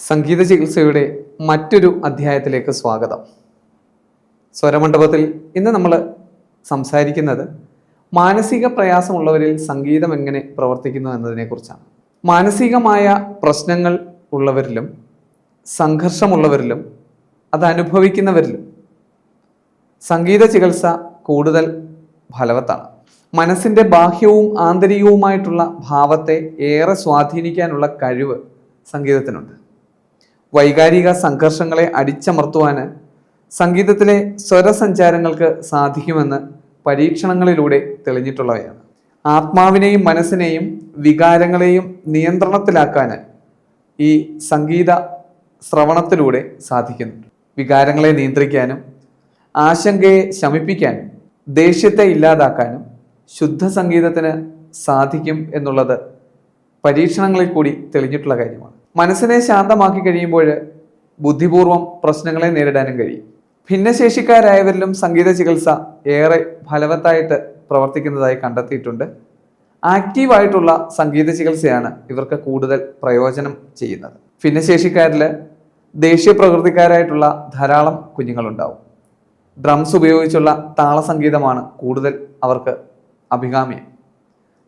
സംഗീത ചികിത്സയുടെ മറ്റൊരു അധ്യായത്തിലേക്ക് സ്വാഗതം. സ്വരമണ്ഡപത്തിൽ ഇന്ന് നമ്മൾ സംസാരിക്കുന്നത് മാനസിക പ്രയാസമുള്ളവരിൽ സംഗീതം എങ്ങനെ പ്രവർത്തിക്കുന്നു എന്നതിനെക്കുറിച്ചാണ്. മാനസികമായ പ്രശ്നങ്ങൾ ഉള്ളവരിലും സംഘർഷമുള്ളവരിലും അത് അനുഭവിക്കുന്നവരിലും സംഗീത ചികിത്സ കൂടുതൽ ഫലവത്താണ്. മനസ്സിൻ്റെ ബാഹ്യവും ആന്തരികവുമായിട്ടുള്ള ഭാവത്തെ ഏറെ സ്വാധീനിക്കാനുള്ള കഴിവ് സംഗീതത്തിനുണ്ട്. വൈകാരിക സംഘർഷങ്ങളെ അടിച്ചമർത്തുവാന് സംഗീതത്തിലെ സ്വരസഞ്ചാരങ്ങൾക്ക് സാധിക്കുമെന്ന് പരീക്ഷണങ്ങളിലൂടെ തെളിഞ്ഞിട്ടുള്ളവയാണ്. ആത്മാവിനെയും മനസ്സിനെയും വികാരങ്ങളെയും നിയന്ത്രണത്തിലാക്കാൻ ഈ സംഗീത ശ്രവണത്തിലൂടെ സാധിക്കുന്നുണ്ട്. വികാരങ്ങളെ നിയന്ത്രിക്കാനും ആശങ്കയെ ശമിപ്പിക്കാനും ദേഷ്യത്തെ ഇല്ലാതാക്കാനും ശുദ്ധ സംഗീതത്തിന് സാധിക്കും എന്നുള്ളത് പരീക്ഷണങ്ങളിൽ കൂടി തെളിഞ്ഞിട്ടുള്ള കാര്യമാണ്. മനസ്സിനെ ശാന്തമാക്കി കഴിയുമ്പോൾ ബുദ്ധിപൂർവം പ്രശ്നങ്ങളെ നേരിടാനും കഴിയും. ഭിന്നശേഷിക്കാരായവരിലും സംഗീത ചികിത്സ ഏറെ ഫലവത്തായിട്ട് പ്രവർത്തിക്കുന്നതായി കണ്ടെത്തിയിട്ടുണ്ട്. ആക്റ്റീവായിട്ടുള്ള സംഗീത ചികിത്സയാണ് ഇവർക്ക് കൂടുതൽ പ്രയോജനം ചെയ്യുന്നത്. ഭിന്നശേഷിക്കാരിൽ ദേശീയ പ്രകൃതിക്കാരായിട്ടുള്ള ധാരാളം കുഞ്ഞുങ്ങളുണ്ടാവും. ഡ്രംസ് ഉപയോഗിച്ചുള്ള താളസംഗീതമാണ് കൂടുതൽ അവർക്ക് അഭികാമ്യം.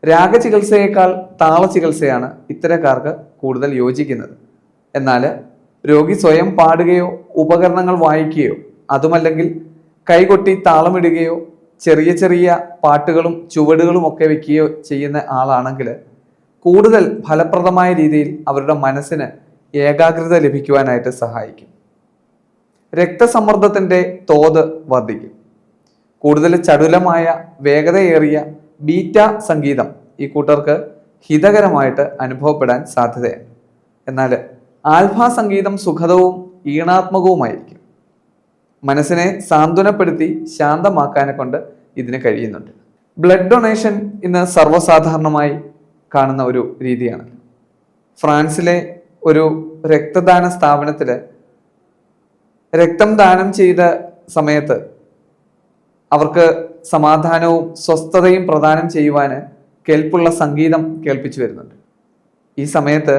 രാഗചികിത്സയേക്കാൾ താളചികിത്സയാണ് ഇത്തരക്കാർക്ക് കൂടുതൽ യോജിക്കുന്നത്. എന്നാൽ രോഗി സ്വയം പാടുകയോ ഉപകരണങ്ങൾ വായിക്കുകയോ അതുമല്ലെങ്കിൽ കൈകൊട്ടി താളമിടുകയോ ചെറിയ ചെറിയ പാട്ടുകളും ചുവടുകളും ഒക്കെ വെക്കുകയോ ചെയ്യുന്ന ആളാണെങ്കിൽ കൂടുതൽ ഫലപ്രദമായ രീതിയിൽ അവരുടെ മനസ്സിന് ഏകാഗ്രത ലഭിക്കുവാനായിട്ട് സഹായിക്കും. രക്തസമ്മർദ്ദത്തിൻ്റെ തോത് വർദ്ധിക്കും. കൂടുതൽ ചടുലമായ വേഗതയേറിയ ബീറ്റ സംഗീതം ഈ കൂട്ടർക്ക് ഹിതകരമായിട്ട് അനുഭവപ്പെടാൻ സാധ്യതയാണ്. എന്നാൽ ആൽഫ സംഗീതം സുഖദവും ഈണാത്മകവുമായിരിക്കും. മനസ്സിനെ സാന്ത്വനപ്പെടുത്തി ശാന്തമാക്കാനെ കൊണ്ട് ഇതിന് കഴിയുന്നുണ്ട്. ബ്ലഡ് ഡൊണേഷൻ ഇന്ന് സർവ്വസാധാരണമായി കാണുന്ന ഒരു രീതിയാണ്. ഫ്രാൻസിലെ ഒരു രക്തദാന സ്ഥാപനത്തിൽ രക്തം ദാനം ചെയ്ത സമയത്ത് അവർക്ക് സമാധാനവും സ്വസ്ഥതയും പ്രദാനം ചെയ്യുവാൻ കേൾപ്പുള്ള സംഗീതം കേൾപ്പിച്ചു വരുന്നുണ്ട്. ഈ സമയത്ത്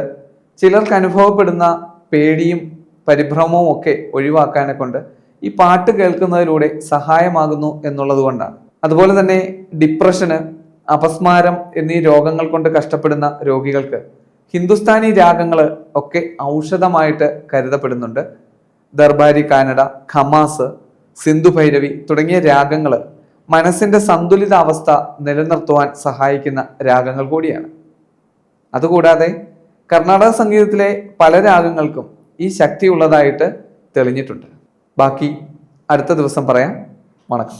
ചിലർക്ക് അനുഭവപ്പെടുന്ന പേടിയും പരിഭ്രമവും ഒക്കെ ഒഴിവാക്കാനെ കൊണ്ട് ഈ പാട്ട് കേൾക്കുന്നതിലൂടെ സഹായമാകുന്നു എന്നുള്ളത് കൊണ്ടാണ്. അതുപോലെ തന്നെ ഡിപ്രഷന്, അപസ്മാരം എന്നീ രോഗങ്ങൾ കൊണ്ട് കഷ്ടപ്പെടുന്ന രോഗികൾക്ക് ഹിന്ദുസ്ഥാനി രാഗങ്ങൾ ഒക്കെ ഔഷധമായിട്ട് കരുതപ്പെടുന്നുണ്ട്. ദർബാരി കാനഡ, ഖമാസ്, സിന്ധു ഭൈരവി തുടങ്ങിയ രാഗങ്ങൾ മനസ്സിന്റെ സന്തുലിതാവസ്ഥ നിലനിർത്തുവാൻ സഹായിക്കുന്ന രാഗങ്ങൾ കൂടിയാണ്. അതുകൂടാതെ കർണാടക സംഗീതത്തിലെ പല രാഗങ്ങൾക്കും ഈ ശക്തിയുള്ളതായിട്ട് തെളിഞ്ഞിട്ടുണ്ട്. ബാക്കി അടുത്ത ദിവസം പറയാം. വണക്കം.